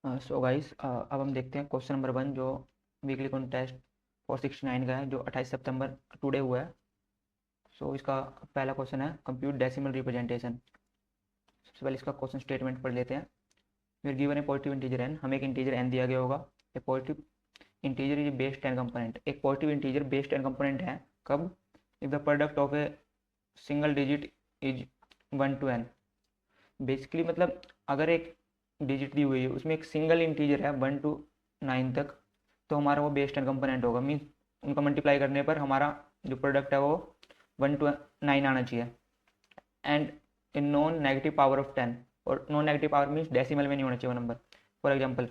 So guys, अब हम देखते हैं क्वेश्चन नंबर 1 जो वीकली कॉन्टेस्ट 469 का है, जो 28 सितंबर टुडे हुआ है। सो इसका पहला क्वेश्चन है कंप्यूट डेसिमल रिप्रेजेंटेशन। सबसे पहले इसका क्वेश्चन स्टेटमेंट पढ़ लेते हैं। We are given a positive integer N, हमें एक इंटीजर एन दिया गया होगा। A positive integer is base 10 component, एक पॉजिटिव इंटीजर बेस 10 कंपोनेंट है कब? If the product of a single digit is 1 to n। Basically मतलब अगर एक डिजिट दी हुई है उसमें एक सिंगल इंटीजर है 1 to 9 तक, तो हमारा वो बेस 10 कंपोनेंट होगा। मीन्स उनका मल्टीप्लाई करने पर हमारा जो प्रोडक्ट है वो 1 to 9 आना चाहिए। And in non negative power of 10, और non negative power means decimal में नहीं होना चाहिए वो number. For example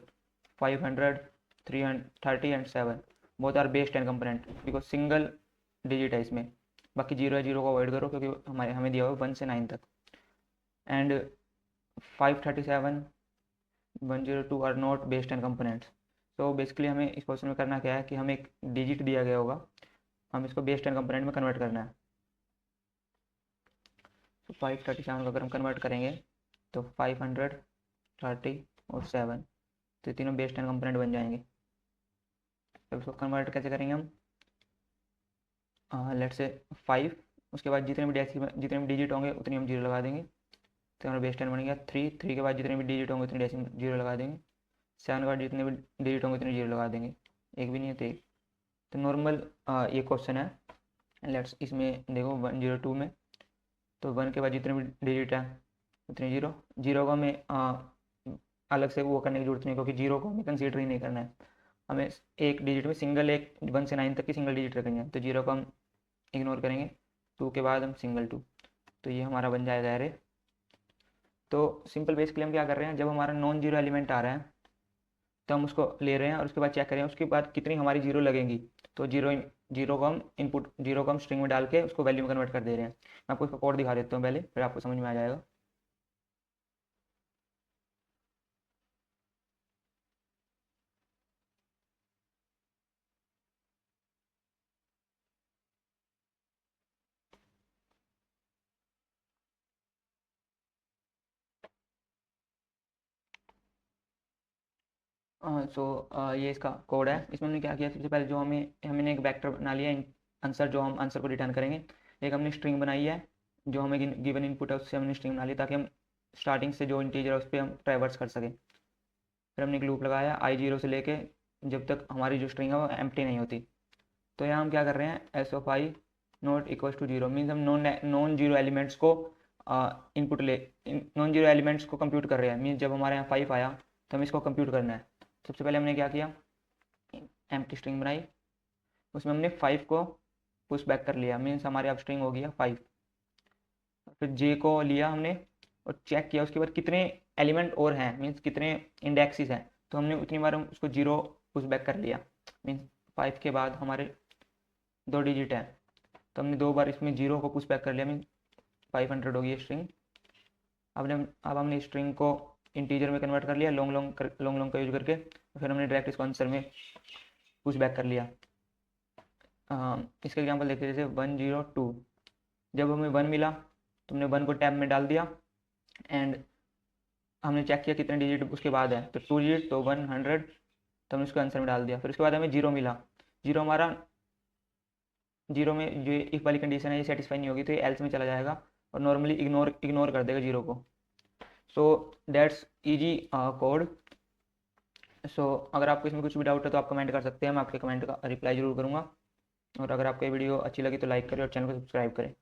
500, 330 and 7 both are base 10 component because single digit है इसमें। बाकी जीरो है, जीरो को अवॉइड करो क्योंकि हमें दिया हुआ 1 से 9 तक। And 537, 102 are not base 10 components. तो बेसिकली हमें इस क्वेश्चन में करना क्या है कि हमें एक डिजिट दिया गया होगा, हम इसको बेस 10 कंपोनेंट में कन्वर्ट करना है। तो 537 को अगर हम कन्वर्ट करेंगे तो 530 और 7, तो तीनों बेस 10 कंपोनेंट बन जाएंगे। तो इसको कन्वर्ट कैसे करेंगे हम? लेट से 5, उसके बाद जितने भी डिजिट होंगे उतनी हम जीरो लगा देंगे, तो हमारा बेस 10 बन गया। 3 के बाद जितने भी डिजिट होंगे उतने डेसिमल जीरो लगा देंगे। 7 के बाद जितने भी डिजिट होंगे उतने जीरो लगा देंगे। एक भी नहीं है तो एक। तो नॉर्मल ये क्वेश्चन है। लेट्स इसमें देखो 102 में, तो 1 के बाद जितने भी डिजिट है उतने जीरो। जीरो को हमें अलग से वो करने की जरूरत नहीं, क्योंकि जीरो को हमें कंसीडर ही नहीं करना है। हमें एक डिजिट में सिंगल, एक 1 से 9 तक की सिंगल डिजिट रखेंगे, तो जीरो को हम इग्नोर करेंगे। 2 के बाद हम सिंगल 2, तो ये हमारा बन जाएगा एरे। तो सिंपल बेसिकली हम क्या कर रहे हैं, जब हमारा नॉन जीरो एलिमेंट आ रहा है तो हम उसको ले रहे हैं और उसके बाद चेक करें उसके बाद कितनी हमारी जीरो लगेंगी। तो जीरो को हम इनपुट, जीरो को हम स्ट्रिंग में डाल के उसको वैल्यू में कन्वर्ट कर दे रहे हैं। मैं आपको इसका कोड दिखा देता हूँ पहले, फिर आपको समझ में आ जाएगा। सो ये इसका कोड है। इसमें हमने क्या किया, सबसे पहले जो हमने एक वेक्टर बना लिया आंसर, जो हम आंसर को रिटर्न करेंगे। एक हमने स्ट्रिंग बनाई है, जो हमें गिवन इनपुट है उससे हमने स्ट्रिंग बना ली ताकि हम स्टार्टिंग से जो इंटीजर है उस पर हम ट्रैवर्स कर सकें। फिर हमने एक लूप लगाया i0 से लेके जब तक हमारी जो स्ट्रिंग है वो एम्प्टी नहीं होती। तो यहाँ हम क्या कर रहे हैं, S of i not equals to zero, means हम नॉन जीरो एलिमेंट्स को इनपुट ले नॉन जीरो एलिमेंट्स को कंप्यूट कर रहे हैं। मीन्स जब हमारे यहाँ 5 आया तो हमें इसको कंप्यूट करना है। सबसे पहले हमने क्या किया, एम्प्टी स्ट्रिंग बनाई, उसमें हमने 5 को पुश बैक कर लिया, मीन्स हमारे अब स्ट्रिंग हो गया 5। फिर जे को लिया हमने और चेक किया उसके बाद कितने एलिमेंट और हैं, मीन्स कितने इंडेक्सेस हैं। तो हमने उतनी बार हम उसको जीरो पुश बैक कर लिया। मीन्स 5 के बाद हमारे 2 डिजिट हैं, तो हमने 2 बार इसमें जीरो को पुश बैक कर लिया, मीन 500 होगी स्ट्रिंग। अब हमने स्ट्रिंग को इंटीजर में कन्वर्ट कर लिया लॉन्ग लॉन्ग का यूज करके। फिर हमने डायरेक्ट इसको आंसर में पुश बैक कर लिया। इसका एग्जांपल देखते हैं, जैसे 102, जब हमें 1 मिला तो हमने 1 को टैब में डाल दिया एंड हमने चेक किया कितने डिजिट उसके बाद है, तो 2 डिजिट, तो 100, तो हमने उसको आंसर में डाल दिया। फिर उसके बाद हमें जीरो मिला, जीरो हमारा जीरो में जो इफ वाली कंडीशन है ये सेटिस्फाई नहीं होगी तो ये एल्स में चला जाएगा और नॉर्मली इग्नोर कर देगा जीरो को। So that's easy code. So अगर आपको इसमें कुछ भी डाउट है तो आप कमेंट कर सकते हैं, मैं आपके कमेंट का रिप्लाई जरूर करूँगा। और अगर आपको ये वीडियो अच्छी लगी तो लाइक करें और चैनल को सब्सक्राइब करें।